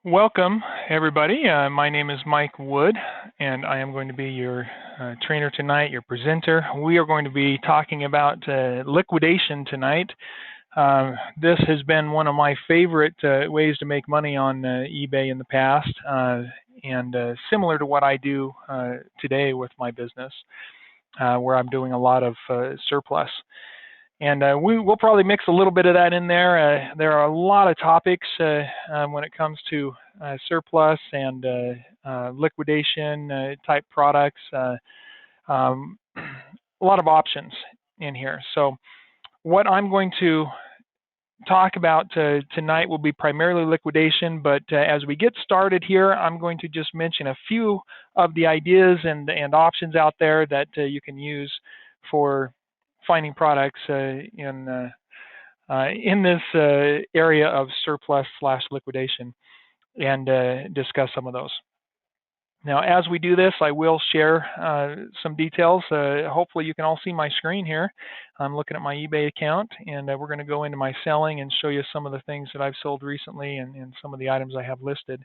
Welcome, everybody. My name is Mike Wood, and I am going to be your trainer tonight, your presenter. We are going to be talking about liquidation tonight. This has been one of my favorite ways to make money on eBay in the past, and similar to what I do today with my business, where I'm doing a lot of surplus. And we'll probably mix a little bit of that in there. There are a lot of topics when it comes to surplus and liquidation type products. A lot of options in here. So what I'm going to talk about tonight will be primarily liquidation, but as we get started here, I'm going to just mention a few of the ideas and options out there that you can use for finding products in this area of surplus/liquidation, and discuss some of those. Now, as we do this, I will share some details. Hopefully, you can all see my screen here. I'm looking at my eBay account, and we're going to go into my selling and show you some of the things that I've sold recently and some of the items I have listed.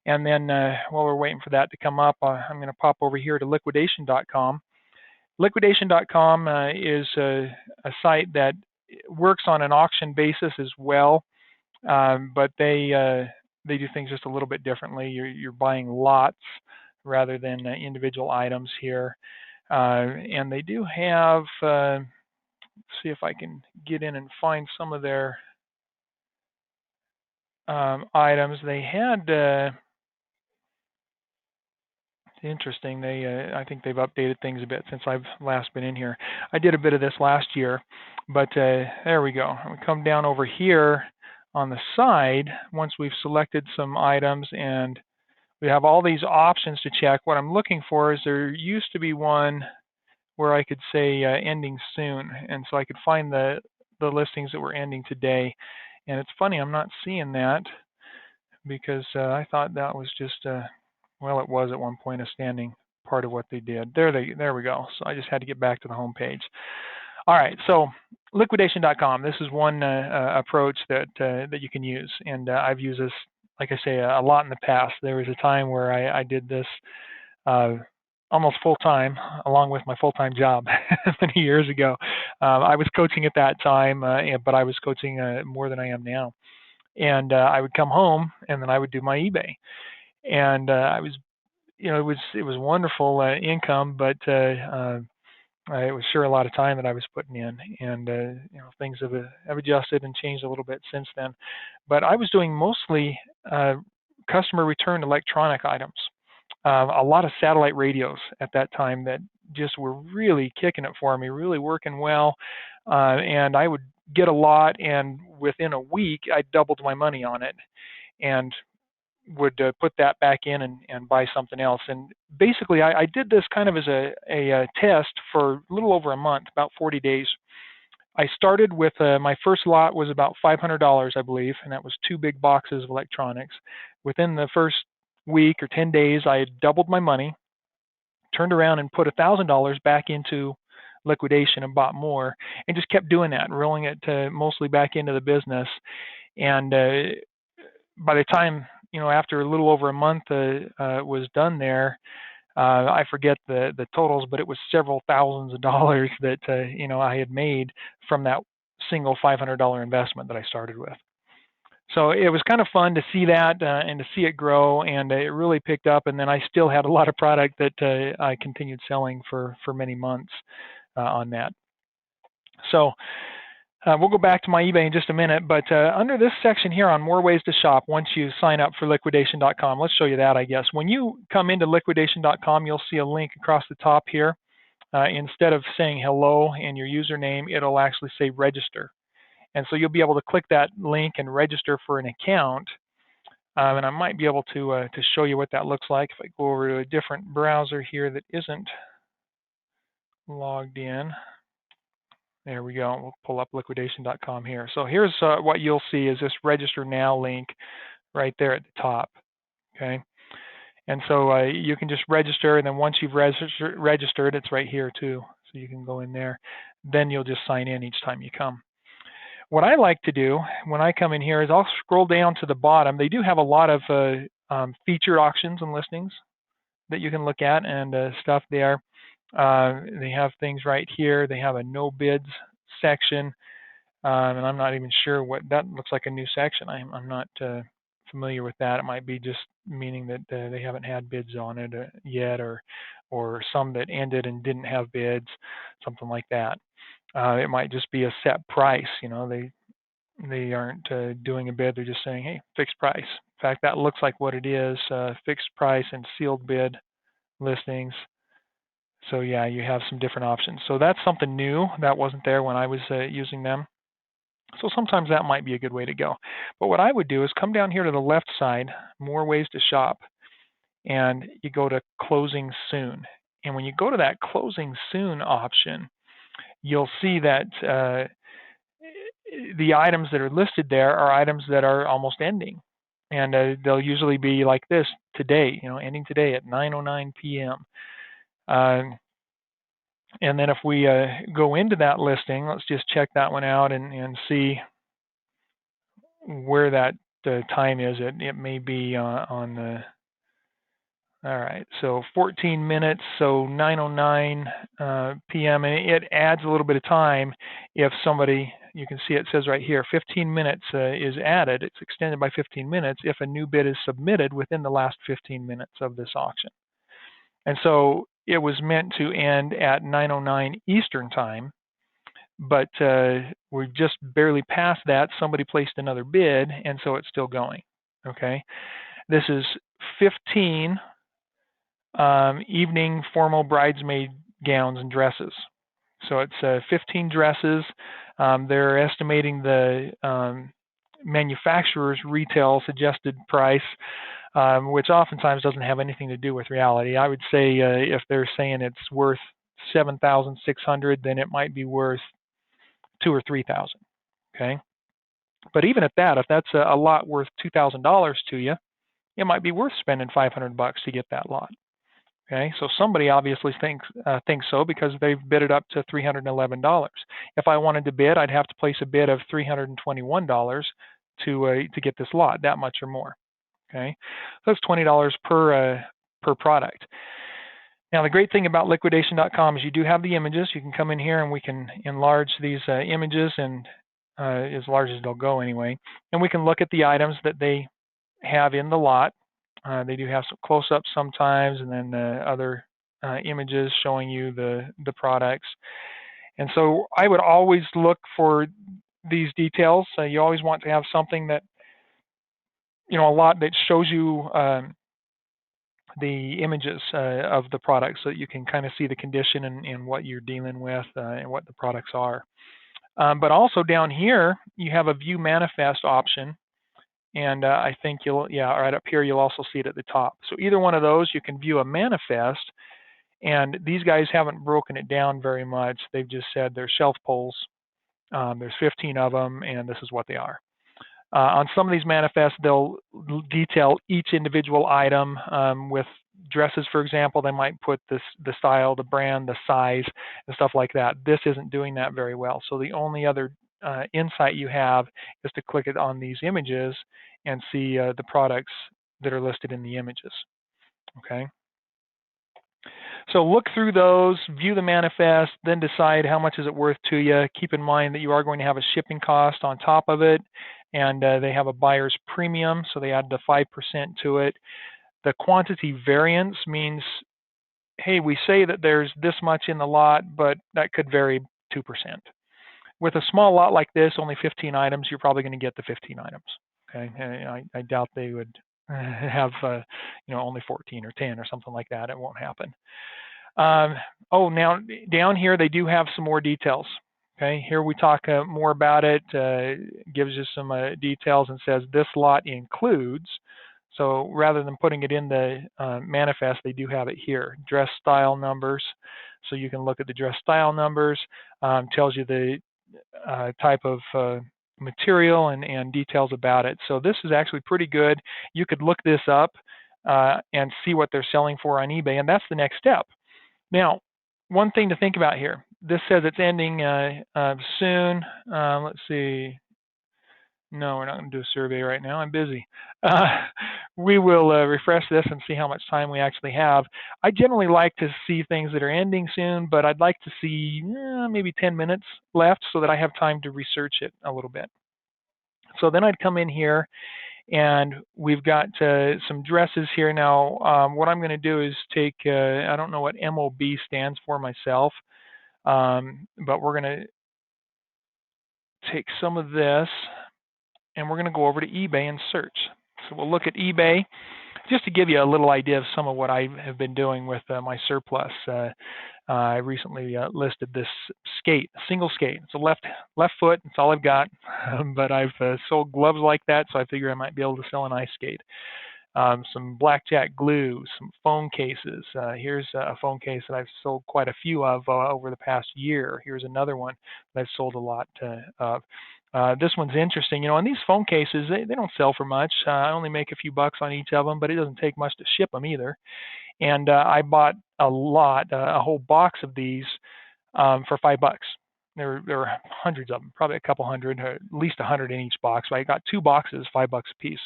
And then while we're waiting for that to come up, I'm going to pop over here to liquidation.com. Liquidation.com is a site that works on an auction basis as well, but they do things just a little bit differently. You're buying lots rather than individual items here, and they do have. Let's see if I can get in and find some of their items. They had. Interesting. I think they've updated things a bit since I've last been in here. I did a bit of this last year, but there we go. We come down over here on the side once we've selected some items, and we have all these options to check. What I'm looking for is there used to be one where I could say ending soon, and so I could find the listings that were ending today. And it's funny, I'm not seeing that because I thought that was just well, it was at one point a standing part of what they did. There we go. So I just had to get back to the home page. All right, so liquidation.com. This is one approach that you can use, and I've used this, like I say, a lot in the past. There was a time where I did this almost full time, along with my full-time job many years ago. I was coaching at that time, but I was coaching more than I am now. And I would come home, and then I would do my eBay. And I was, it was wonderful income, but it was sure a lot of time that I was putting in, and things have adjusted and changed a little bit since then. But I was doing mostly customer returned electronic items, a lot of satellite radios at that time that just were really kicking it for me, really working well, and I would get a lot, and within a week I doubled my money on it, and would put that back in and buy something else. And basically, I did this kind of as a test for a little over a month, about 40 days. I started with my first lot was about $500, I believe, and that was 2 big boxes of electronics. Within the first week or 10 days, I had doubled my money, turned around and put $1,000 back into liquidation and bought more, and just kept doing that, rolling it mostly back into the business. And by the time, after a little over a month was done there, I forget the totals, but it was several thousands of dollars that I had made from that single $500 investment that I started with. So it was kind of fun to see that and to see it grow, and it really picked up. And then I still had a lot of product that I continued selling for many months on that. So we'll go back to my eBay in just a minute, but under this section here on more ways to shop, once you sign up for liquidation.com, let's show you that, I guess. When you come into liquidation.com, you'll see a link across the top here. Instead of saying hello and your username, it'll actually say register. And so you'll be able to click that link and register for an account. And I might be able to show you what that looks like if I go over to a different browser here that isn't logged in. There we go. We'll pull up liquidation.com here. So here's what you'll see is this register now link right there at the top. Okay. And so you can just register, and then once you've registered, it's right here too. So you can go in there. Then you'll just sign in each time you come. what I like to do when I come in here is I'll scroll down to the bottom. They do have a lot of featured auctions and listings that you can look at and stuff there. They have things right here. They have a no bids section, and I'm not even sure what that looks like. A new section. I'm not familiar with that. It might be just meaning that they haven't had bids on it yet, or some that ended and didn't have bids, something like that. It might just be a set price. You know, they aren't doing a bid. They're just saying, hey, fixed price. In fact, that looks like what it is: fixed price and sealed bid listings. So yeah, you have some different options. So that's something new that wasn't there when I was using them. So sometimes that might be a good way to go. But what I would do is come down here to the left side, more ways to shop, and you go to closing soon. And when you go to that closing soon option, you'll see that the items that are listed there are items that are almost ending. And they'll usually be like this today, ending today at 9:09 p.m. And then if we go into that listing, let's just check that one out and see where that time is. It may be on the, all right, so 14 minutes, so 9:09 p.m. And it adds a little bit of time if somebody, you can see it says right here, 15 minutes is added. It's extended by 15 minutes if a new bid is submitted within the last 15 minutes of this auction. And so it was meant to end at 9:09 Eastern time, but we're just barely past that. Somebody placed another bid, and so it's still going. Okay, this is 15 evening formal bridesmaid gowns and dresses. So it's 15 dresses. They're estimating the manufacturer's retail suggested price, which oftentimes doesn't have anything to do with reality. I would say if they're saying it's worth $7,600, then it might be worth $2,000 or $3,000. Okay, but even at that, if that's a lot worth $2,000 to you, it might be worth spending $500 to get that lot. Okay, so somebody obviously thinks so because they've bid it up to $311. If I wanted to bid, I'd have to place a bid of $321 to get this lot, that much or more. Okay, so that's $20 per product. Now, the great thing about liquidation.com is you do have the images. You can come in here and we can enlarge these images, and as large as they'll go anyway. And we can look at the items that they have in the lot. They do have some close-ups sometimes, and then other images showing you the products. And so I would always look for these details. You always want to have something that, a lot that shows you the images of the products so that you can kind of see the condition and what you're dealing with and what the products are. But also down here, you have a view manifest option. And I think right up here, you'll also see it at the top. So either one of those, you can view a manifest. And these guys haven't broken it down very much. They've just said they're shelf polls. There's 15 of them, and this is what they are. On some of these manifests, they'll detail each individual item. With dresses, for example, they might put the style, the brand, the size, and stuff like that. This isn't doing that very well. So the only other insight you have is to click it on these images and see the products that are listed in the images. Okay. So look through those, view the manifest, then decide how much is it worth to you. Keep in mind that you are going to have a shipping cost on top of it, and they have a buyer's premium, so they add the 5% to it. The quantity variance means, hey, we say that there's this much in the lot, but that could vary 2%. With a small lot like this, only 15 items, you're probably going to get the 15 items. Okay, and I doubt they would have only 14 or 10 or something like that. It won't happen. Now down here they do have some more details. Okay, here we talk more about it. Gives you some details and says this lot includes. So rather than putting it in the manifest, they do have it here. Dress style numbers. So you can look at the dress style numbers. Tells you the type of material and details about it. So this is actually pretty good. You could look this up and see what they're selling for on eBay, and that's the next step. Now, one thing to think about here. This says it's ending soon. Let's see. No, we're not going to do a survey right now. I'm busy. Uh, we will refresh this and see how much time we actually have. I generally like to see things that are ending soon, but I'd like to see maybe 10 minutes left so that I have time to research it a little bit. So then I'd come in here, and we've got some dresses here. Now, what I'm going to do is take, I don't know what MOB stands for myself, but we're going to take some of this, and we're going to go over to eBay and search. So we'll look at eBay just to give you a little idea of some of what I have been doing with my surplus. I recently listed this skate, a single skate. It's a left foot. That's all I've got. But I've sold gloves like that, so I figure I might be able to sell an ice skate. Some blackjack glue, some phone cases. Here's a phone case that I've sold quite a few of over the past year. Here's another one that I've sold a lot of. This one's interesting. You know, and these phone cases, they don't sell for much. I only make a few bucks on each of them, but it doesn't take much to ship them either. And I bought a lot, a whole box of these for $5. There were hundreds of them, probably a couple hundred, or at least 100 in each box. So I got 2 boxes, $5 a piece.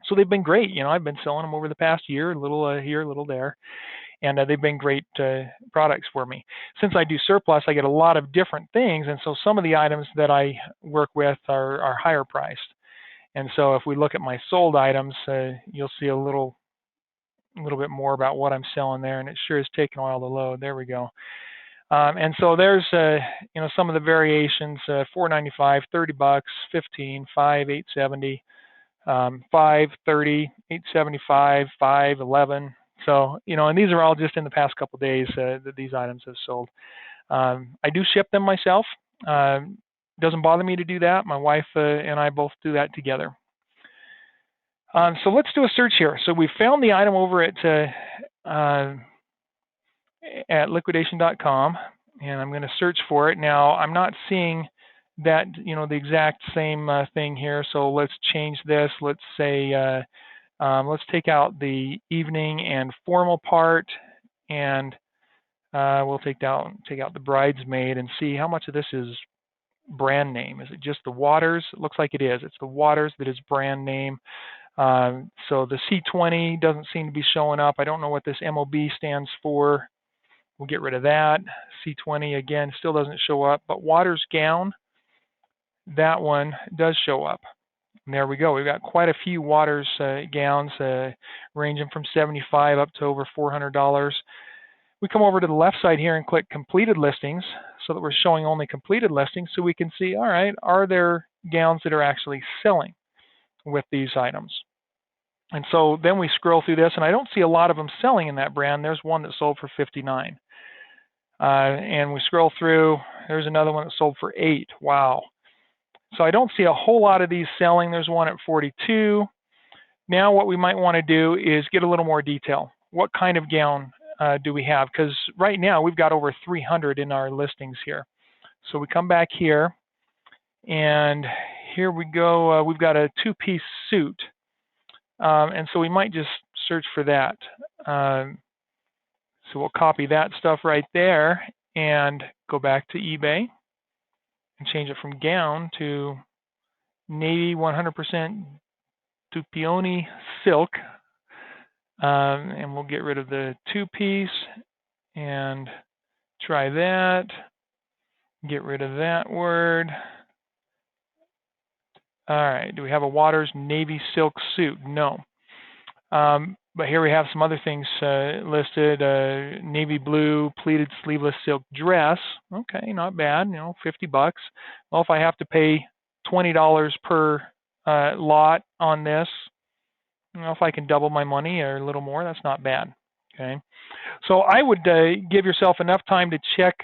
So they've been great. You know, I've been selling them over the past year, a little here, a little there, and they've been great products for me. Since I do surplus, I get a lot of different things, and so some of the items that I work with are higher priced. And so if we look at my sold items, you'll see a little bit more about what I'm selling there, and it sure is taking a while to load. There we go. And so there's you know, some of the variations: $4.95, $30, 15, 5, 8.70. 5, 30, 8.75, 5, 11. So, you know, and these are all just in the past couple of days that these items have sold. I do ship them myself. Doesn't bother me to do that. My wife and I both do that together. So let's do a search here. So we found the item over at liquidation.com, and I'm going to search for it. Now, I'm not seeing that, you know, the exact same thing here. So let's change this. Let's say, let's take out the evening and formal part, and we'll take out the bridesmaid and see how much of this is brand name. Is it just the Waters? It looks like it is. It's the Waters that is brand name. So the C20 doesn't seem to be showing up. I don't know what this MOB stands for. We'll get rid of that. C20 again still doesn't show up, but Waters gown, that one does show up. And there we go. We've got quite a few Waters gowns ranging from $75 up to over $400. We come over to the left side here and click completed listings so that we're showing only completed listings, so we can see, all right, are there gowns that are actually selling with these items? And so then we scroll through this, and I don't see a lot of them selling in that brand. There's one that sold for $59. And we scroll through, there's another one that sold for $8. Wow. So I don't see a whole lot of these selling. There's one at $42. Now what we might want to do is get a little more detail. What kind of gown do we have? Because right now we've got over 300 in our listings here. So we come back here, and here we go. We've got a 2-piece suit. And so we might just search for that. So we'll copy that stuff right there and go back to eBay and change it from gown to navy 100% Dupioni silk. And we'll get rid of the 2-piece and try that. Get rid of that word. All right, do we have a Waters navy silk suit? No. But here we have some other things listed. Navy blue pleated sleeveless silk dress. Okay, not bad. You know, $50. Well, if I have to pay $20 per lot on this, you know, if I can double my money or a little more, that's not bad. Okay, so I would give yourself enough time to check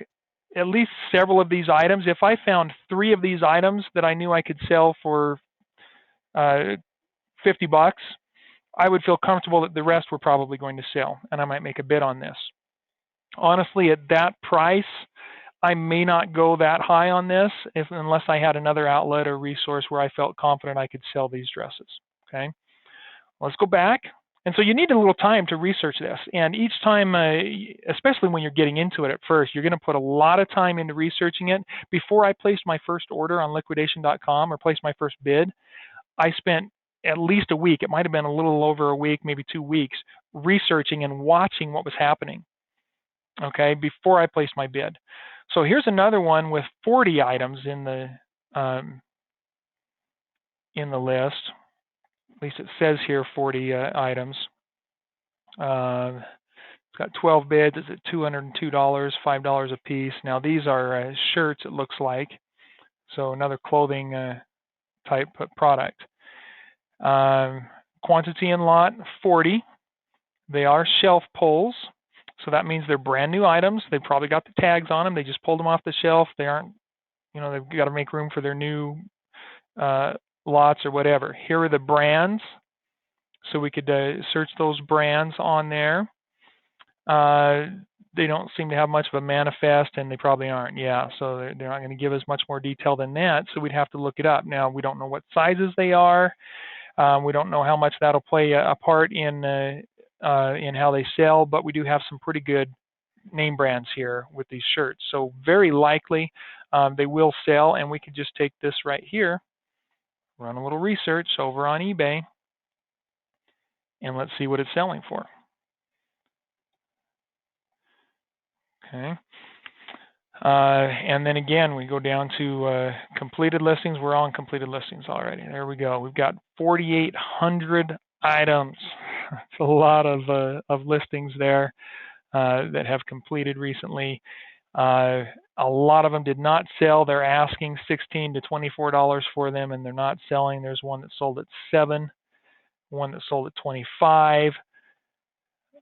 at least several of these items. If I found 3 of these items that I knew I could sell for $50, I would feel comfortable that the rest were probably going to sell, and I might make a bid on this. Honestly, at that price, I may not go that high on this unless I had another outlet or resource where I felt confident I could sell these dresses. Okay, let's go back. And so you need a little time to research this. And each time, especially when you're getting into it at first, you're going to put a lot of time into researching it. Before I placed my first order on liquidation.com or placed my first bid, I spent at least a week. It might have been a little over a week, maybe 2 weeks, researching and watching what was happening, okay, before I placed my bid. So here's another one with 40 items in the list. At least it says here 40 items. It's got 12 bids. It's at $202, $5 a piece. Now these are shirts, it looks like. So another clothing type product. Quantity in lot 40. They are shelf pulls. So that means they're brand new items. They've probably got the tags on them. They just pulled them off the shelf. They aren't, they've got to make room for their new lots or whatever. Here are the brands. So we could search those brands on there. They don't seem to have much of a manifest, and they probably aren't. Yeah, so they're not going to give us much more detail than that, so we'd have to look it up. Now, we don't know what sizes they are. We don't know how much that'll play a part in how they sell, but we do have some pretty good name brands here with these shirts. So very likely they will sell, and we could just take this right here, run a little research over on eBay, and let's see what it's selling for. Okay. And then again, we go down to completed listings. We're on completed listings already. There we go. We've got 4,800 items. It's a lot of listings there that have completed recently. A lot of them did not sell. They're asking $16 to $24 for them, and they're not selling. There's one that sold at $7, one that sold at $25.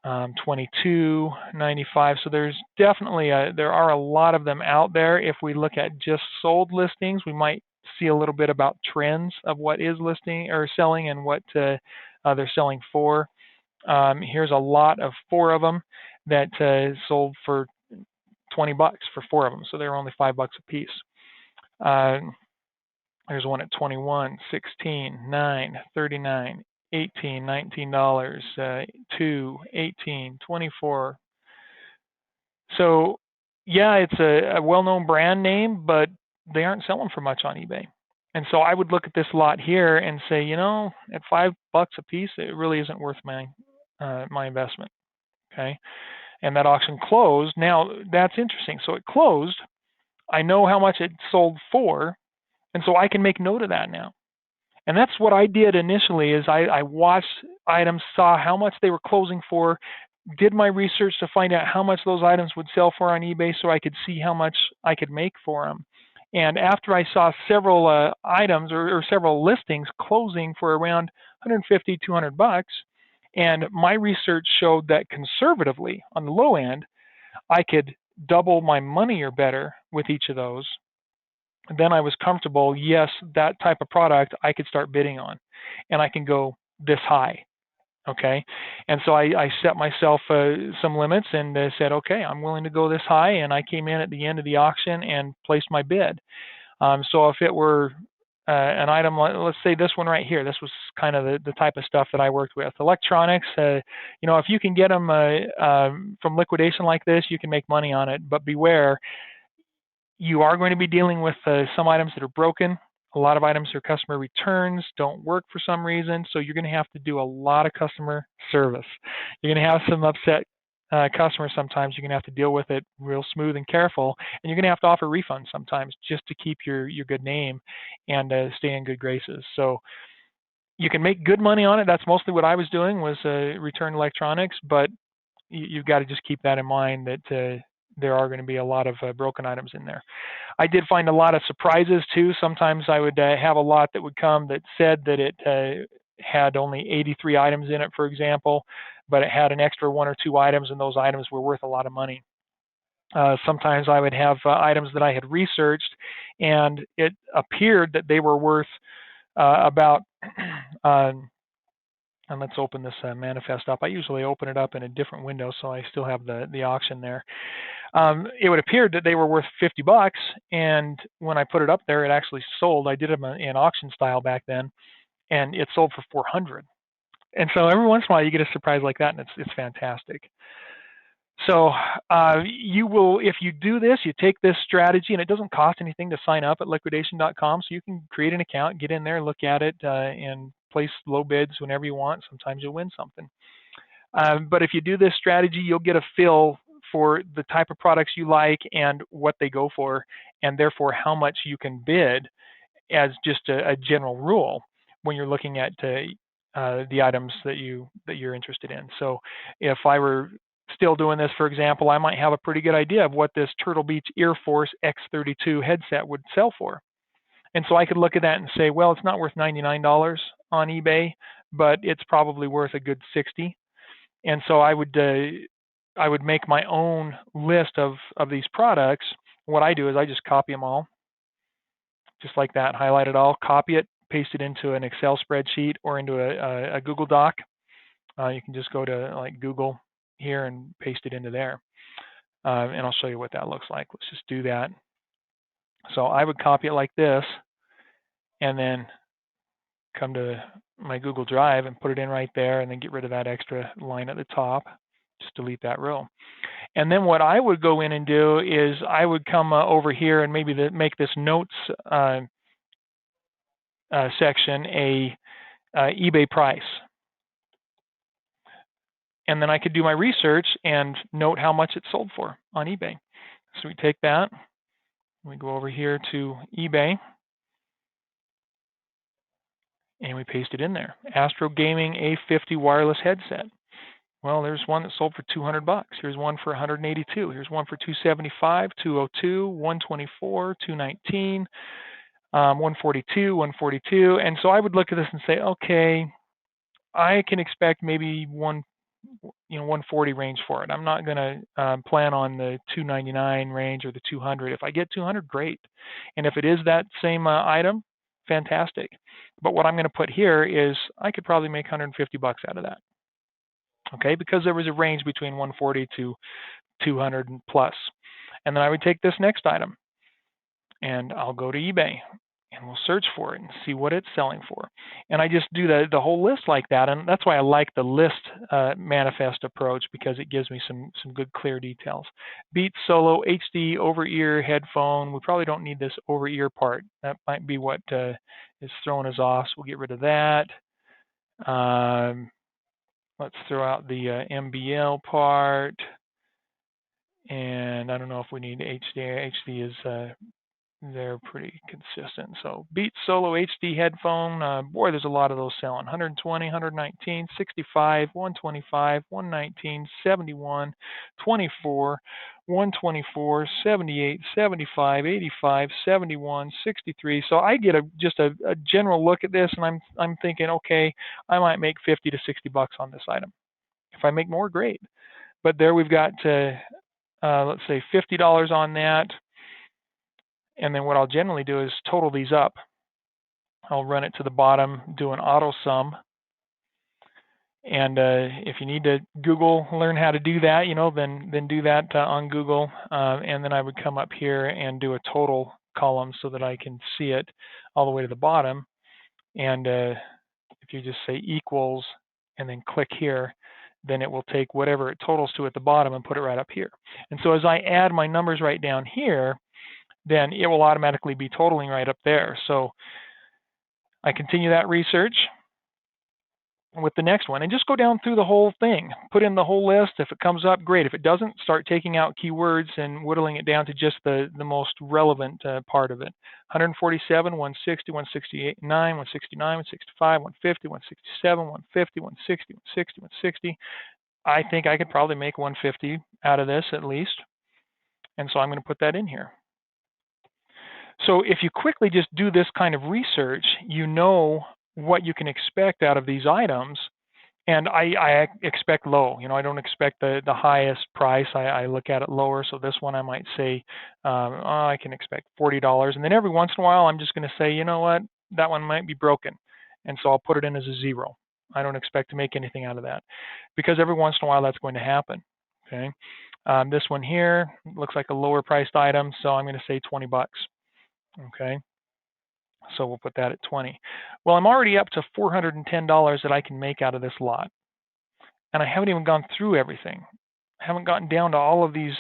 $22.95. So there's definitely there are a lot of them out there. If we look at just sold listings, we might see a little bit about trends of what is listing or selling and what they're selling for. Here's a lot of 4 of them that sold for $20 for 4 of them. So they were only $5 a piece. There's one at 21, 16, 9, 39. $18, $19, 2, 18, 24. So yeah, it's a well-known brand name, but they aren't selling for much on eBay. And so I would look at this lot here and say, at $5 a piece, it really isn't worth my investment. Okay, and that auction closed. Now that's interesting. So it closed. I know how much it sold for, and so I can make note of that now. And that's what I did initially is I watched items, saw how much they were closing for, did my research to find out how much those items would sell for on eBay so I could see how much I could make for them. And after I saw several items or several listings closing for around $150, $200, and my research showed that conservatively on the low end, I could double my money or better with each of those. Then I was comfortable, yes, that type of product I could start bidding on, and I can go this high, okay? And so I set myself some limits and said, okay, I'm willing to go this high, and I came in at the end of the auction and placed my bid. So if it were an item, let's say this one right here, this was kind of the type of stuff that I worked with. Electronics, if you can get them from liquidation like this, you can make money on it, but beware, you are going to be dealing with some items that are broken. A lot of items are customer returns, don't work for some reason, so you're going to have to do a lot of customer service. You're going to have some upset customers sometimes. You're going to have to deal with it real smooth and careful, and you're going to have to offer refunds sometimes just to keep your good name and stay in good graces. So you can make good money on it. That's mostly what I was doing, was return electronics, but you've got to just keep that in mind that there are going to be a lot of broken items in there. I did find a lot of surprises too. Sometimes I would have a lot that would come that said that it had only 83 items in it, for example, but it had an extra 1 or 2 items, and those items were worth a lot of money. Sometimes I would have items that I had researched, and it appeared that they were worth about and let's open this manifest up. I usually open it up in a different window, so I still have the auction there. It would appear that they were worth $50, and when I put it up there, it actually sold. I did them in auction style back then, and it sold for $400. And so every once in a while you get a surprise like that, and it's fantastic. So you will, if you do this, you take this strategy, and it doesn't cost anything to sign up at liquidation.com. So you can create an account, get in there, look at it, and place low bids whenever you want. Sometimes you'll win something. But if you do this strategy, you'll get a feel for the type of products you like and what they go for, and therefore how much you can bid as just a general rule when you're looking at the items that you're interested in. So if I were still doing this, for example, I might have a pretty good idea of what this Turtle Beach Air Force X32 headset would sell for. And so I could look at that and say, well, it's not worth $99 on eBay, but it's probably worth a good 60. And so I would make my own list of these products. What I do is I just copy them all, just like that, highlight it all, copy it, paste it into an Excel spreadsheet or into a Google Doc. You can just go to like Google here and paste it into there. And I'll show you what that looks like. Let's just do that. So I would copy it like this and then come to my Google Drive and put it in right there and then get rid of that extra line at the top. Just delete that row. And then what I would go in and do is I would come over here and maybe make this notes section a eBay price. And then I could do my research and note how much it sold for on eBay. So we take that, we go over here to eBay, and we paste it in there. Astro Gaming A50 wireless headset. Well, there's one that sold for $200. Here's one for $182. Here's one for $275, $202, $124, $219, $142, $142. And so I would look at this and say, okay, I can expect maybe $140 range for it. I'm not going to plan on the $299 range or the $200. If I get $200, great. And if it is that same item, fantastic. But what I'm going to put here is I could probably make $150 out of that. Okay, because there was a range between $140 to $200 plus. And then I would take this next item and I'll go to eBay and we'll search for it and see what it's selling for. And I just do the whole list like that. And that's why I like the list manifest approach, because it gives me some good clear details. Beats Solo HD over-ear headphone. We probably don't need this over-ear part. That might be what is throwing us off. So we'll get rid of that. Let's throw out the MBL part. And I don't know if we need HD. HD is they're pretty consistent. So Beats Solo HD headphone. Boy, there's a lot of those selling. 120, 119, 65, 125, 119, 71, 24, 124, 78, 75, 85, 71, 63. So I get just a general look at this, and I'm thinking, okay, I might make 50 to 60 bucks on this item. If I make more, great. But there we've got, let's say $50 on that. And then what I'll generally do is total these up. I'll run it to the bottom, do an auto sum. And if you need to Google, learn how to do that, then do that on Google. And then I would come up here and do a total column so that I can see it all the way to the bottom. And if you just say equals and then click here, then it will take whatever it totals to at the bottom and put it right up here. And so as I add my numbers right down here, then it will automatically be totaling right up there. So I continue that research with the next one and just go down through the whole thing, put in the whole list. If it comes up, great. If it doesn't, start taking out keywords and whittling it down to just the most relevant part of it. 147, 160, 168, 169, 165, 150, 167, 150, 160, 160, 160. I think I could probably make 150 out of this at least. And so I'm going to put that in here. So if you quickly just do this kind of research, you know what you can expect out of these items. And I expect low. I don't expect the highest price. I look at it lower. So this one I might say I can expect $40. And then every once in a while I'm just going to say, you know what, that one might be broken. And so I'll put it in as a 0. I don't expect to make anything out of that, because every once in a while that's going to happen. Okay. This one here looks like a lower priced item. So I'm going to say $20. Okay, So we'll put that at 20. Well, I'm already up to $410 that I can make out of this lot, and I haven't even gone through everything. I haven't gotten down to all of these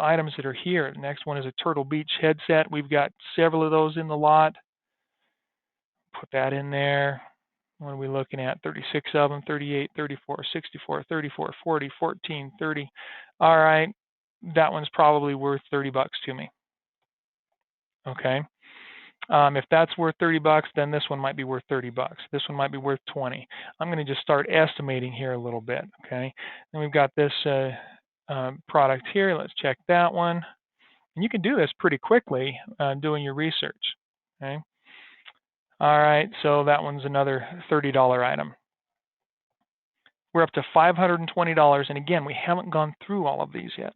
items that are here. The next one is a Turtle Beach headset. We've got several of those in the lot. Put that in there. What are we looking at? 36 of them, 38, 34, 64, 34, 40, 14, 30. All right, that one's probably worth 30 bucks to me. Okay. If that's worth 30 bucks, then this one might be worth 30 bucks. This one might be worth 20. I'm going to just start estimating here a little bit. Okay. Then we've got this product here. Let's check that one. And you can do this pretty quickly doing your research. Okay. All right. So that one's another $30 item. We're up to $520. And again, we haven't gone through all of these yet.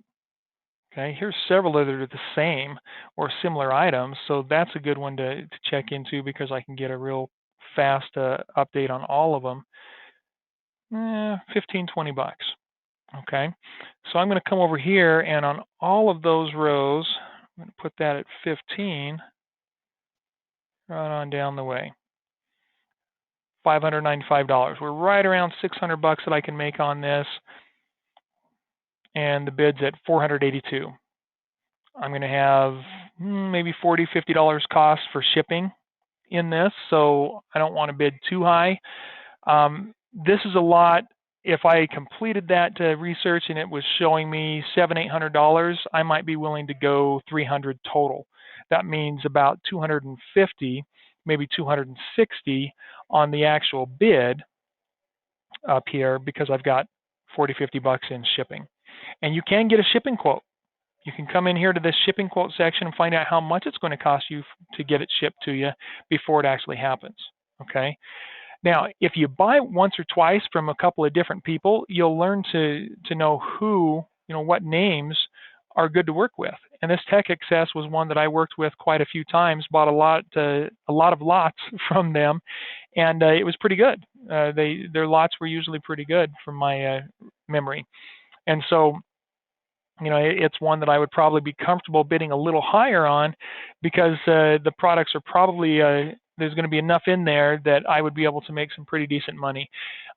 Okay, here's several that are the same or similar items, so that's a good one to check into because I can get a real fast update on all of them. 15, 20 bucks. Okay, so I'm going to come over here, and on all of those rows, I'm going to put that at 15, right on down the way. $595. We're right around 600 bucks that I can make on this, and the bid's at 482. I'm going to have maybe $40, $50 cost for shipping in this, so I don't want to bid too high. This is a lot. If I completed that research and it was showing me $700, $800, I might be willing to go 300 total. That means about 250, maybe 260 on the actual bid up here because I've got 40, 50 bucks in shipping. And you can get a shipping quote. You can come in here to this shipping quote section and find out how much it's going to cost you to get it shipped to you before it actually happens. Okay. Now, if you buy once or twice from a couple of different people, you'll learn to know who, what names are good to work with. And this Tech Access was one that I worked with quite a few times, bought a lot of lots from them, and it was pretty good. Their lots were usually pretty good from my memory. And so, it's one that I would probably be comfortable bidding a little higher on because the products are probably, there's going to be enough in there that I would be able to make some pretty decent money.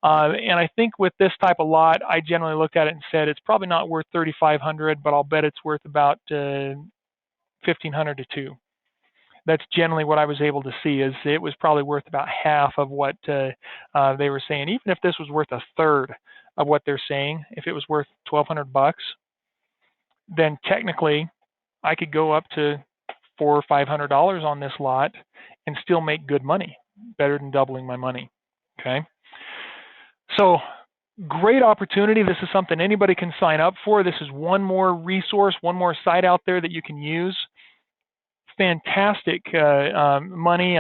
And I think with this type of lot, I generally looked at it and said it's probably not worth $3,500, but I'll bet it's worth about $1,500 to $2,000. That's generally what I was able to see, is it was probably worth about half of what they were saying. Even if this was worth a third of what they're saying, if it was worth $1,200, then technically I could go up to $400 or $500 on this lot and still make good money, better than doubling my money. Okay. So great opportunity. This is something anybody can sign up for. This is one more resource, one more site out there that you can use. Fantastic money.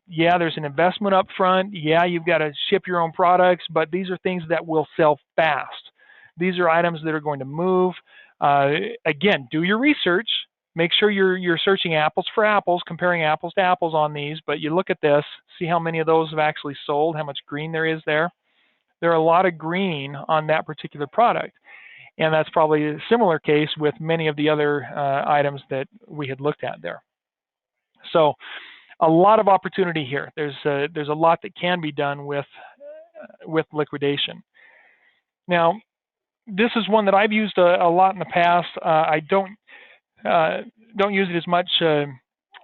Yeah, there's an investment up front. Yeah, you've got to ship your own products, but these are things that will sell fast. These are items that are going to move. Again, do your research. Make sure you're searching apples for apples, comparing apples to apples on these. But you look at this, see how many of those have actually sold, how much green there is there. There are a lot of green on that particular product. And that's probably a similar case with many of the other items that we had looked at there. So a lot of opportunity here. There's a lot that can be done with liquidation. Now, this is one that I've used a lot in the past. I don't use it as much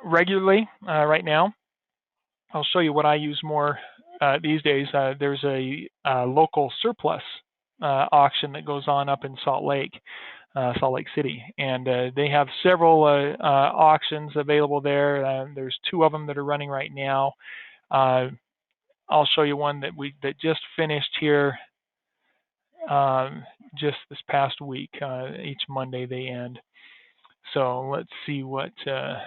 regularly right now. I'll show you what I use more these days. There's a local surplus auction that goes on up in Salt Lake City, and they have several auctions available there. There's 2 of them that are running right now. I'll show you one that just finished here. Just this past week. Each Monday they end. So let's see what. All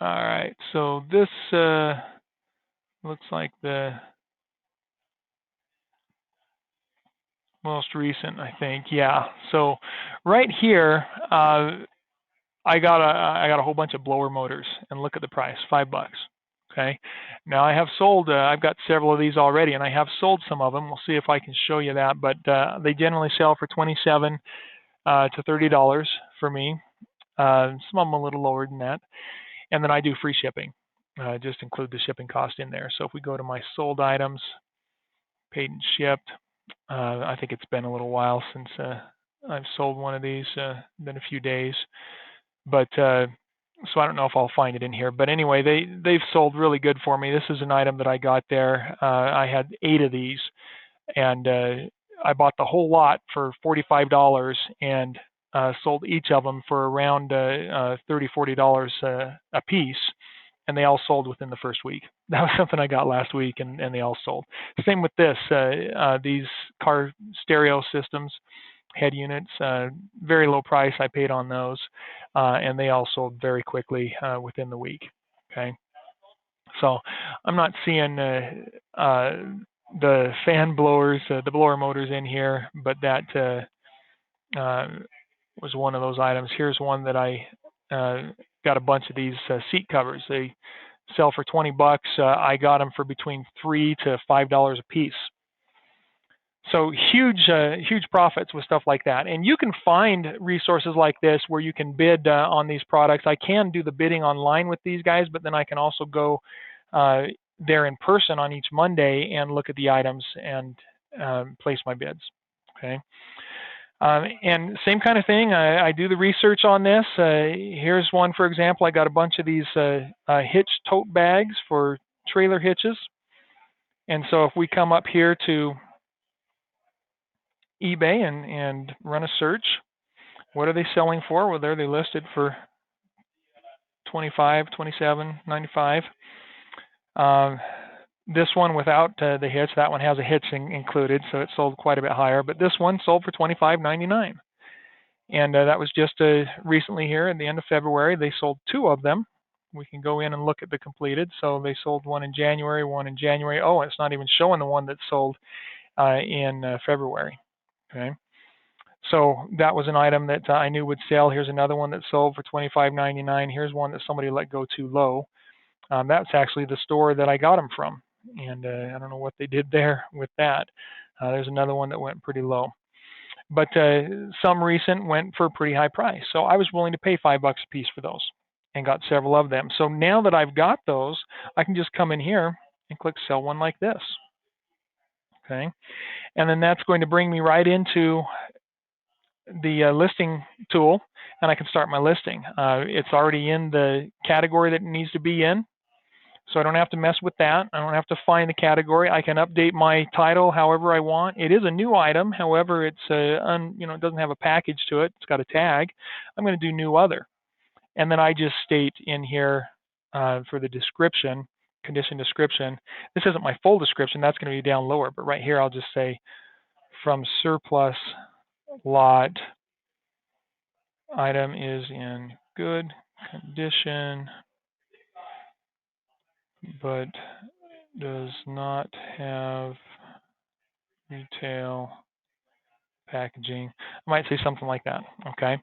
right. So this looks like the most recent, I think. Yeah. So right here, I got a whole bunch of blower motors, and look at the price, $5. Okay. Now I have sold. I've got several of these already, and I have sold some of them. We'll see if I can show you that. But they generally sell for $27 to $30 for me. Some of them a little lower than that. and then I do free shipping. Just include the shipping cost in there. So if we go to my sold items, paid and shipped, I think it's been a little while since I've sold one of these, been a few days, but so I don't know if I'll find it in here. But anyway, they've sold really good for me. This is an item that I got there. I had 8 of these, and I bought the whole lot for $45 and sold each of them for around $30, $40 a piece, and they all sold within the first week. That was something I got last week, and they all sold. Same with this, these car stereo systems, head units, very low price I paid on those, and they all sold very quickly within the week. Okay, so I'm not seeing the fan blowers, the blower motors in here, but that was one of those items. Here's one that I got a bunch of these seat covers. They sell for 20 bucks. I got them for between $3 to $5 a piece. So huge profits with stuff like that. And you can find resources like this where you can bid on these products. I can do the bidding online with these guys, but then I can also go there in person on each Monday and look at the items and place my bids. Okay. And same kind of thing, I do the research on this. Here's one, for example. I got a bunch of these hitch tote bags for trailer hitches. And so if we come up here to eBay and run a search, what are they selling for? Well, there they listed for $25, $27, $95. This one without the hitch, that one has a hitch included, so it sold quite a bit higher. But this one sold for $25.99. And that was just recently here at the end of February. They sold 2 of them. We can go in and look at the completed. So they sold one in January, one in January. Oh, it's not even showing the one that sold in February. Okay. So that was an item that I knew would sell. Here's another one that sold for $25.99. Here's one that somebody let go too low. That's actually the store that I got them from. And I don't know what they did there with that. There's another one that went pretty low. But some recent went for a pretty high price. So I was willing to pay $5 a piece for those and got several of them. So now that I've got those, I can just come in here and click sell one like this. Okay. And then that's going to bring me right into the listing tool, and I can start my listing. It's already in the category that it needs to be in, so I don't have to mess with that. I don't have to find the category. I can update my title however I want. It is a new item, however, it's it doesn't have a package to it. It's got a tag. I'm going to do new other, and then I just state in here for the description, condition description. This isn't my full description. That's going to be down lower, but right here I'll just say from surplus lot, item is in good condition but does not have retail packaging. I might say something like that. Okay.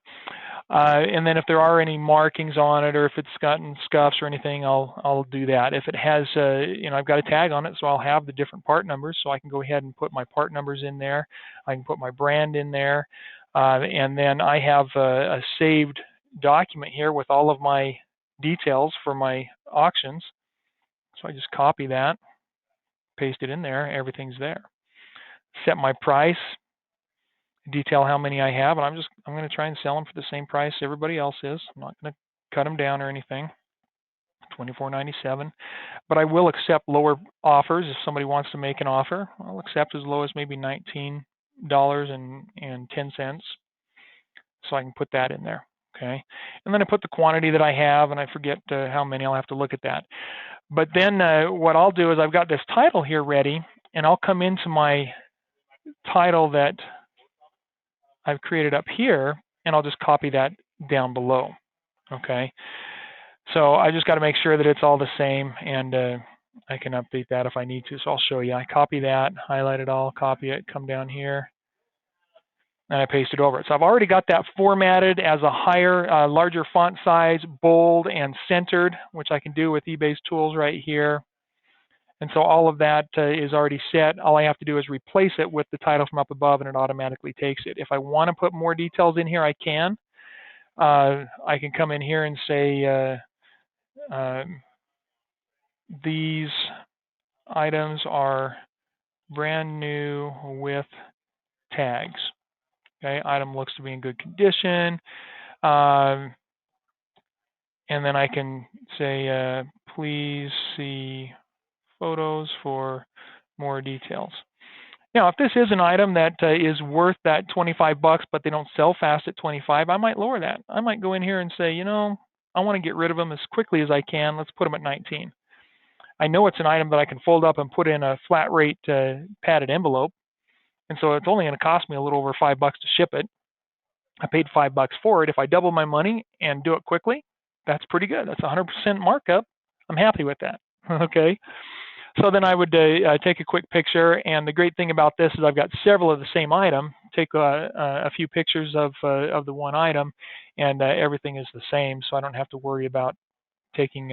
And then if there are any markings on it, or if it's gotten scuffs or anything, I'll do that. If it has, I've got a tag on it, so I'll have the different part numbers, so I can go ahead and put my part numbers in there. I can put my brand in there, and then I have a saved document here with all of my details for my auctions. So I just copy that, paste it in there. Everything's there. Set my price. Detail how many I have, and I'm going to try and sell them for the same price everybody else is. I'm not going to cut them down or anything. $24.97, but I will accept lower offers if somebody wants to make an offer. I'll accept as low as maybe $19.10, so I can put that in there. Okay, and then I put the quantity that I have, and I forget how many. I'll have to look at that. But then what I'll do is I've got this title here ready, and I'll come into my title that I've created up here, and I'll just copy that down below. Okay, so I just got to make sure that it's all the same, and I can update that if I need to. So I'll show you. I copy that, highlight it all, copy it, come down here, and I paste it over it. So I've already got that formatted as a higher, larger font size, bold, and centered, which I can do with eBay's tools right here. And so all of that is already set. All I have to do is replace it with the title from up above, and it automatically takes it. If I want to put more details in here, I can. I can come in here and say these items are brand new with tags. Okay, item looks to be in good condition. And then I can say, please see photos for more details. Now, if this is an item that is worth that 25 bucks, but they don't sell fast at 25, I might lower that. I might go in here and say, I want to get rid of them as quickly as I can. Let's put them at 19. I know it's an item that I can fold up and put in a flat rate padded envelope. And so it's only going to cost me a little over $5 to ship it. I paid $5 for it. If I double my money and do it quickly, that's pretty good. That's 100% markup. I'm happy with that. Okay. So then I would take a quick picture, and the great thing about this is I've got several of the same item. Take a few pictures of the one item, and everything is the same, so I don't have to worry about taking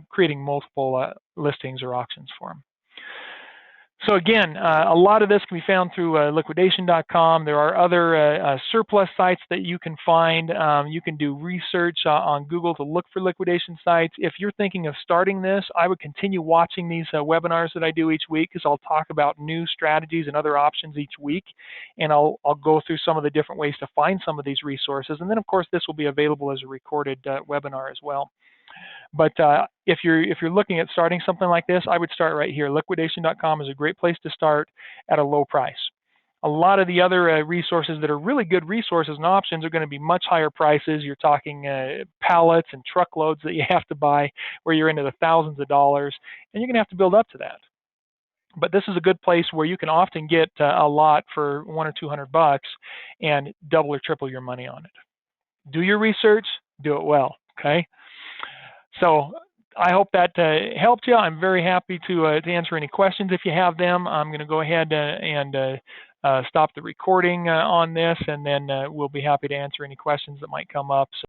creating multiple listings or auctions for them. So again, a lot of this can be found through liquidation.com. There are other surplus sites that you can find. You can do research on Google to look for liquidation sites. If you're thinking of starting this, I would continue watching these webinars that I do each week, because I'll talk about new strategies and other options each week, and I'll go through some of the different ways to find some of these resources. And then, of course, this will be available as a recorded webinar as well. But if you're looking at starting something like this, I would start right here. Liquidation.com is a great place to start at a low price. A lot of the other resources that are really good resources and options are going to be much higher prices. You're talking pallets and truckloads that you have to buy, where you're into the thousands of dollars, and you're going to have to build up to that. But this is a good place where you can often get a lot for $100 or $200 and double or triple your money on it. Do your research, do it well, okay? So I hope that helped you. I'm very happy to answer any questions if you have them. I'm going to go ahead and stop the recording on this, and then we'll be happy to answer any questions that might come up. So